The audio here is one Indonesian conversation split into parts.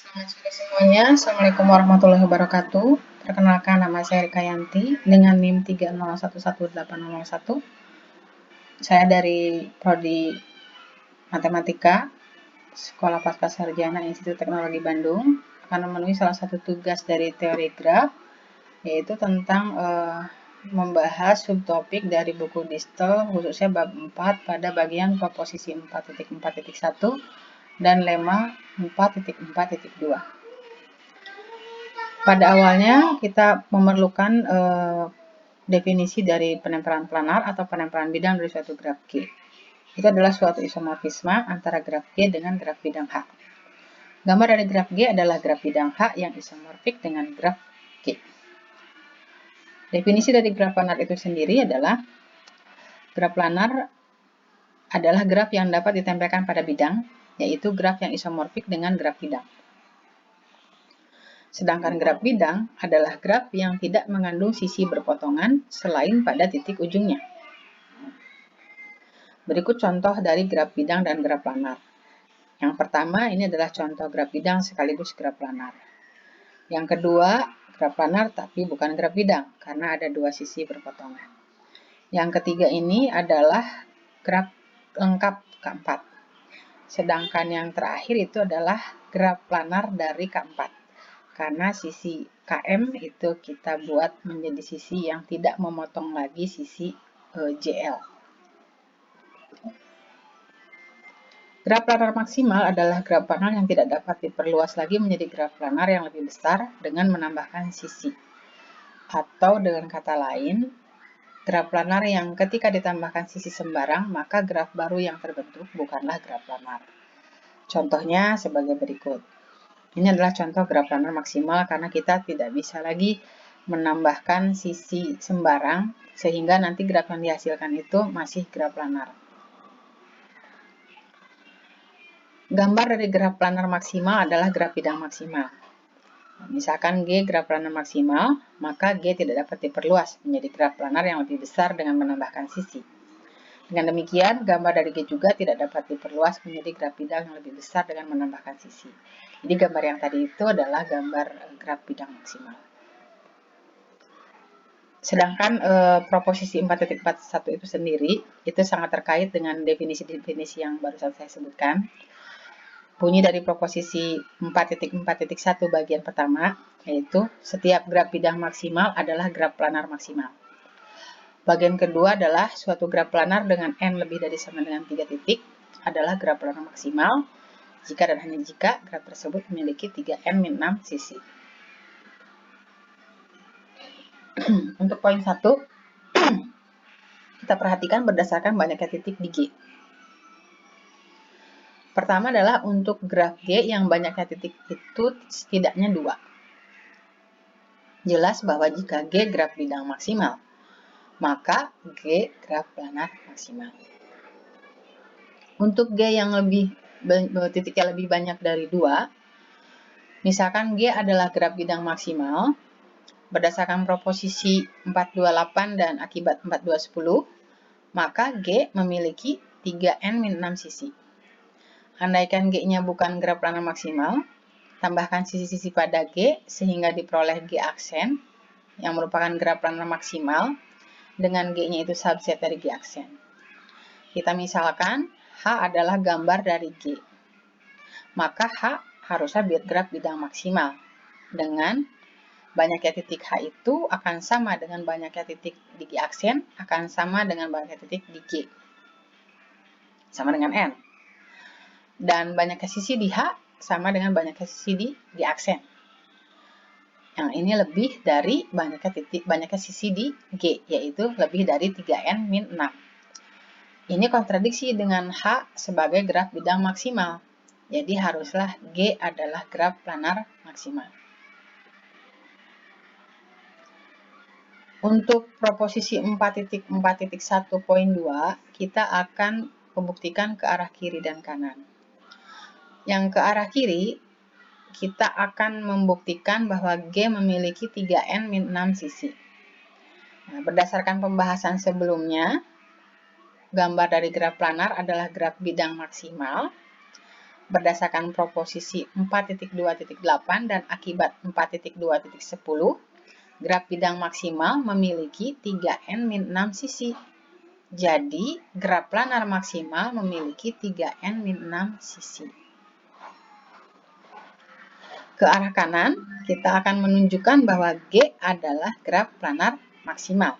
Selamat sore semuanya. Assalamualaikum warahmatullahi wabarakatuh. Perkenalkan, nama saya Rika Yanti dengan NIM 3011801. Saya dari Prodi Matematika, Sekolah Pascasarjana Institut Teknologi Bandung, akan memenuhi salah satu tugas dari teori graf, yaitu tentang membahas subtopik dari buku Distel, khususnya bab 4 pada bagian proposisi 4.4.1 dan lemma 4.4.2. Pada awalnya kita memerlukan definisi dari penempelan planar atau penempelan bidang dari suatu graf G. Itu adalah suatu isomorfisme antara graf G dengan graf bidang H. Gambar dari graf G adalah graf bidang H yang isomorfik dengan graf G. Definisi dari graf planar itu sendiri adalah graf planar adalah graf yang dapat ditempelkan pada bidang, yaitu graf yang isomorfik dengan graf bidang. Sedangkan graf bidang adalah graf yang tidak mengandung sisi berpotongan selain pada titik ujungnya. Berikut contoh dari graf bidang dan graf planar. Yang pertama, ini adalah contoh graf bidang sekaligus graf planar. Yang kedua, graf planar tapi bukan graf bidang karena ada dua sisi berpotongan. Yang ketiga ini adalah graf lengkap K4. Sedangkan yang terakhir itu adalah graf planar dari K4. Karena sisi KM itu kita buat menjadi sisi yang tidak memotong lagi sisi JL. Graf planar maksimal adalah graf planar yang tidak dapat diperluas lagi menjadi graf planar yang lebih besar dengan menambahkan sisi. Atau dengan kata lain, graf planar yang ketika ditambahkan sisi sembarang, maka graf baru yang terbentuk bukanlah graf planar. Contohnya sebagai berikut. Ini adalah contoh graf planar maksimal karena kita tidak bisa lagi menambahkan sisi sembarang sehingga nanti graf yang dihasilkan itu masih graf planar. Gambar dari graf planar maksimal adalah graf bidang maksimal. Misalkan G graf planar maksimal, maka G tidak dapat diperluas menjadi graf planar yang lebih besar dengan menambahkan sisi. Dengan demikian, gambar dari G juga tidak dapat diperluas menjadi graf bidang yang lebih besar dengan menambahkan sisi. Jadi gambar yang tadi itu adalah gambar graf bidang maksimal. Sedangkan proposisi 4.41 itu sendiri, itu sangat terkait dengan definisi-definisi yang barusan saya sebutkan. Bunyi dari proposisi 4.4.1 bagian pertama, yaitu setiap graf bidang maksimal adalah graf planar maksimal. Bagian kedua adalah suatu graf planar dengan n lebih dari sama dengan 3 titik adalah graf planar maksimal jika dan hanya jika graf tersebut memiliki 3n-6 sisi. Untuk poin 1, kita perhatikan berdasarkan banyaknya titik di G. Pertama adalah untuk graf G yang banyaknya titik itu setidaknya 2. Jelas bahwa jika G graf bidang maksimal, maka G graf planar maksimal. Untuk G yang titiknya lebih banyak dari 2, misalkan G adalah graf bidang maksimal, berdasarkan proposisi 428 dan akibat 4210, maka G memiliki 3n-6 sisi. Andaikan G-nya bukan graf planar maksimal, tambahkan sisi-sisi pada G sehingga diperoleh G aksen yang merupakan graf planar maksimal dengan G-nya itu subset dari G aksen. Kita misalkan H adalah gambar dari G. Maka H harusnya graf bidang maksimal dengan banyaknya titik H itu akan sama dengan banyaknya titik di G aksen akan sama dengan banyaknya titik di G. Sama dengan N. Dan banyaknya sisi di H sama dengan banyaknya sisi di G aksen. Yang ini lebih dari banyaknya sisi di G, yaitu lebih dari 3n-6. Ini kontradiksi dengan H sebagai graf bidang maksimal. Jadi haruslah G adalah graf planar maksimal. Untuk proposisi 4.4.1.2, kita akan membuktikan ke arah kiri dan kanan. Yang ke arah kiri, kita akan membuktikan bahwa G memiliki 3n-6 sisi. Nah, berdasarkan pembahasan sebelumnya, gambar dari graf planar adalah graf bidang maksimal, berdasarkan proposisi 4.2.8 dan akibat 4.2.10, graf bidang maksimal memiliki 3n-6 sisi. Jadi, graf planar maksimal memiliki 3n-6 sisi. Ke arah kanan, kita akan menunjukkan bahwa G adalah graf planar maksimal.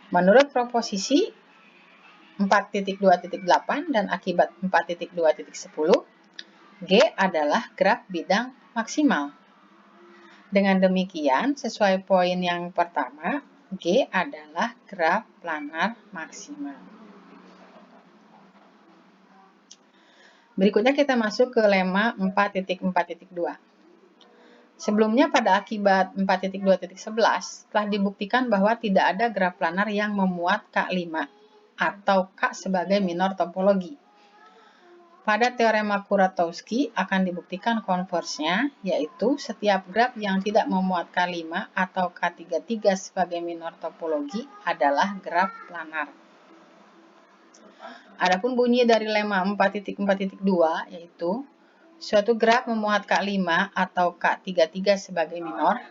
Menurut proposisi 4.2.8 dan akibat 4.2.10, G adalah graf bidang maksimal. Dengan demikian, sesuai poin yang pertama, G adalah graf planar maksimal. Berikutnya kita masuk ke lema 4.4.2. Sebelumnya pada akibat 4.2.11 telah dibuktikan bahwa tidak ada graf planar yang memuat K5 atau K sebagai minor topologi. Pada teorema Kuratowski akan dibuktikan konversnya, yaitu setiap graf yang tidak memuat K5 atau K33 sebagai minor topologi adalah graf planar. Adapun bunyi dari lema 4.4.2 yaitu suatu graf memuat K5 atau K33 sebagai minor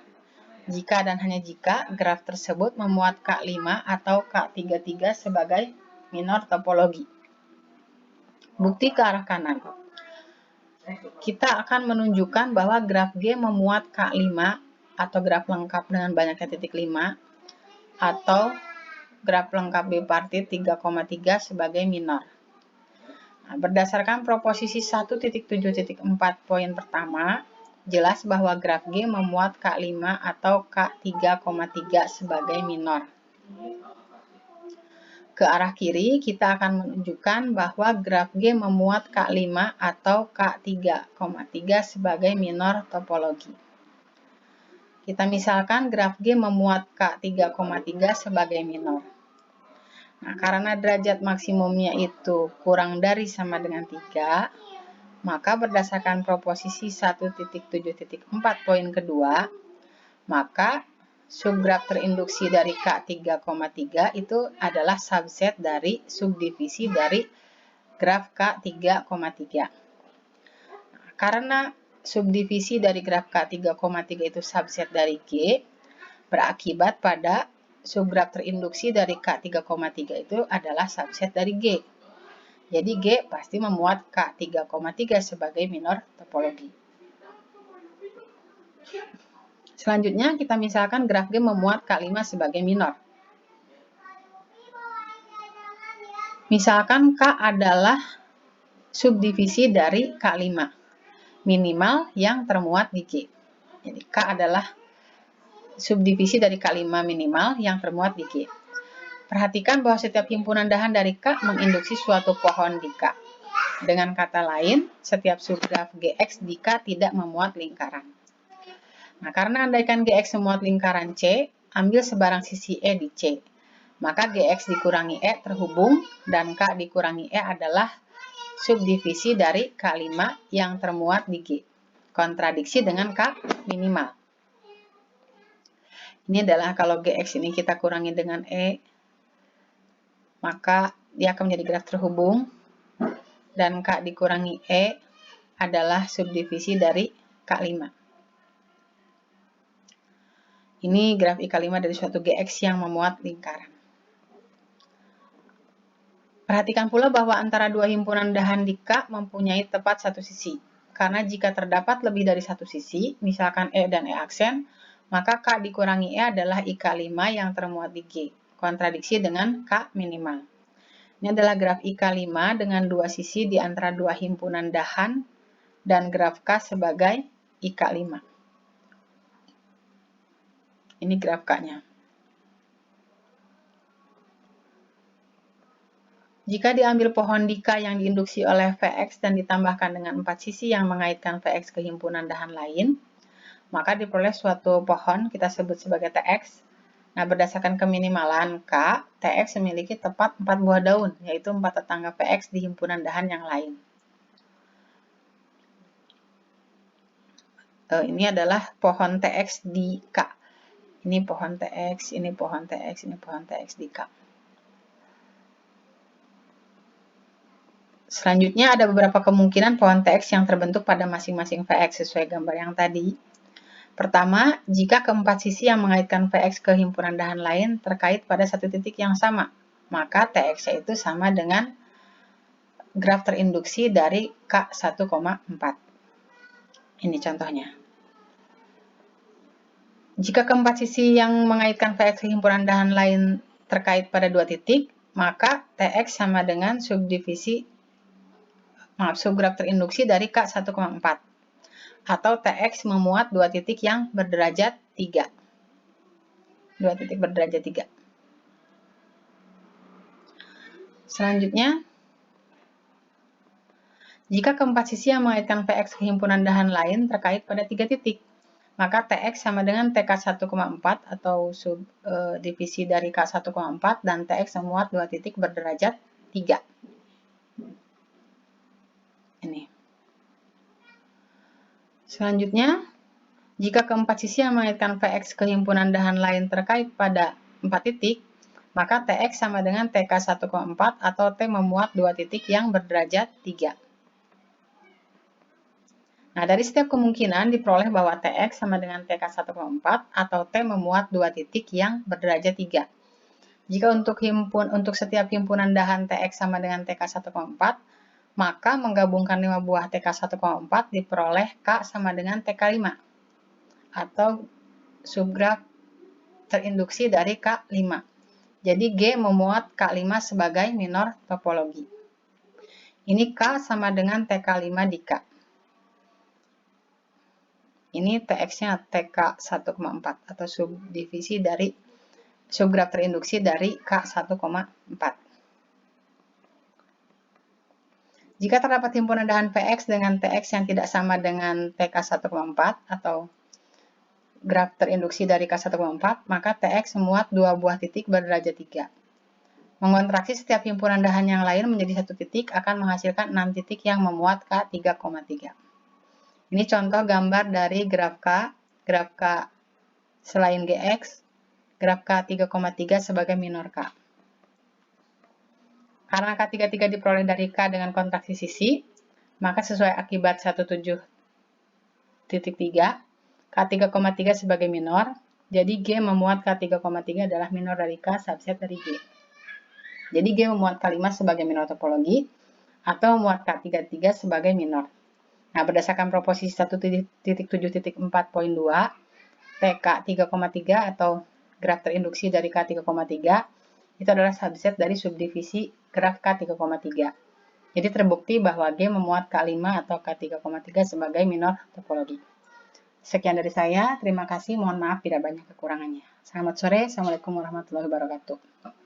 jika dan hanya jika graf tersebut memuat K5 atau K33 sebagai minor topologi. Bukti ke arah kanan. Kita akan menunjukkan bahwa graf G memuat K5 atau graf lengkap dengan banyaknya titik 5 atau graf lengkap bipartit 3,3 sebagai minor. Nah, berdasarkan proposisi 1.7.4 poin pertama, jelas bahwa graf G memuat K5 atau K3,3 sebagai minor. Ke arah kiri, kita akan menunjukkan bahwa graf G memuat K5 atau K3,3 sebagai minor topologi. Kita misalkan graf G memuat K3,3 sebagai minor. Nah, karena derajat maksimumnya itu kurang dari sama dengan 3, maka berdasarkan proposisi 1.7.4 poin kedua, maka subgraf terinduksi dari K3,3 itu adalah subset dari subdivisi dari graf K3,3. Nah, karena subdivisi dari graf K3,3 itu subset dari G, berakibat pada subgraf terinduksi dari K3,3 itu adalah subset dari G. Jadi G pasti memuat K3,3 sebagai minor topologi. Selanjutnya kita misalkan graf G memuat K5 sebagai minor. Misalkan K adalah subdivisi dari K5 minimal yang termuat di G. Jadi K adalah subdivisi dari K5 minimal yang termuat di G. Perhatikan bahwa setiap himpunan dahan dari K menginduksi suatu pohon di K. Dengan kata lain, setiap subgraf Gx di K tidak memuat lingkaran. Nah, karena andaikan Gx memuat lingkaran C, ambil sebarang sisi E di C. Maka Gx dikurangi E terhubung dan K dikurangi E adalah subdivisi dari K5 yang termuat di G. Kontradiksi dengan K minimal. Ini adalah kalau Gx ini kita kurangi dengan E, maka dia akan menjadi graf terhubung. Dan K dikurangi E adalah subdivisi dari K5. Ini graf IK5 dari suatu Gx yang memuat lingkaran. Perhatikan pula bahwa antara dua himpunan dahan di K mempunyai tepat satu sisi. Karena jika terdapat lebih dari satu sisi, misalkan E dan E aksen, maka K dikurangi E adalah IK5 yang termuat di G. Kontradiksi dengan K minimal. Ini adalah graf IK5 dengan dua sisi di antara dua himpunan dahan dan graf K sebagai IK5. Ini graf K-nya. Jika diambil pohon di K yang diinduksi oleh Vx dan ditambahkan dengan 4 sisi yang mengaitkan Vx ke himpunan dahan lain, maka diperoleh suatu pohon kita sebut sebagai Tx. Nah, berdasarkan keminimalan K, Tx memiliki tepat 4 buah daun, yaitu 4 tetangga Vx di himpunan dahan yang lain. Ini adalah pohon Tx di K. Ini pohon Tx, ini pohon Tx, ini pohon Tx di K. Selanjutnya ada beberapa kemungkinan pohon TX yang terbentuk pada masing-masing VX sesuai gambar yang tadi. Pertama, jika keempat sisi yang mengaitkan VX ke himpunan dahan lain terkait pada satu titik yang sama, maka TX itu sama dengan graf terinduksi dari K1,4. Ini contohnya. Jika keempat sisi yang mengaitkan VX ke himpunan dahan lain terkait pada dua titik, maka TX sama dengan subgraf terinduksi dari K1,4. Atau TX memuat dua titik yang berderajat 3. Dua titik berderajat 3. Selanjutnya, jika keempat sisi yang mengaitkan VX ke himpunan dahan lain terkait pada 3 titik, maka TX sama dengan TK1,4 atau subdivisi dari K1,4 dan TX memuat dua titik berderajat 3. Ini. Selanjutnya, jika keempat sisi yang mengaitkan VX ke himpunan dahan lain terkait pada 4 titik, maka TX sama dengan TK1,4 atau T memuat dua titik yang berderajat 3. Nah, dari setiap kemungkinan diperoleh bahwa TX sama dengan TK1,4 atau T memuat dua titik yang berderajat 3. Jika untuk setiap himpunan dahan TX sama dengan TK1,4, maka menggabungkan 5 buah TK1,4 diperoleh K sama dengan TK5 atau subgraf terinduksi dari K5. Jadi G memuat K5 sebagai minor topologi. Ini K sama dengan TK5 di K. Ini TX-nya TK1,4 atau subdivisi dari subgraf terinduksi dari K1,4. Jika terdapat himpunan dahan VX dengan TX yang tidak sama dengan TK1,4 atau graf terinduksi dari K1,4, maka TX memuat dua buah titik berderajat 3. Mengontraksi setiap himpunan dahan yang lain menjadi satu titik akan menghasilkan 6 titik yang memuat K3,3. Ini contoh gambar dari graf K selain GX, graf K3,3 sebagai minor K. Karena K33 diperoleh dari K dengan kontraksi sisi, maka sesuai akibat 17.3, K3,3 sebagai minor, jadi G memuat K3,3 adalah minor dari K subset dari G. Jadi G memuat K5 sebagai minor topologi, atau memuat K33 sebagai minor. Nah, berdasarkan proposisi 1.7.4.2, TK 3,3 atau graf terinduksi dari K3,3, itu adalah subset dari subdivisi graf K3,3. Jadi terbukti bahwa G memuat K5 atau K3,3 sebagai minor topologi. Sekian dari saya, terima kasih, mohon maaf tidak banyak kekurangannya. Selamat sore, Assalamualaikum warahmatullahi wabarakatuh.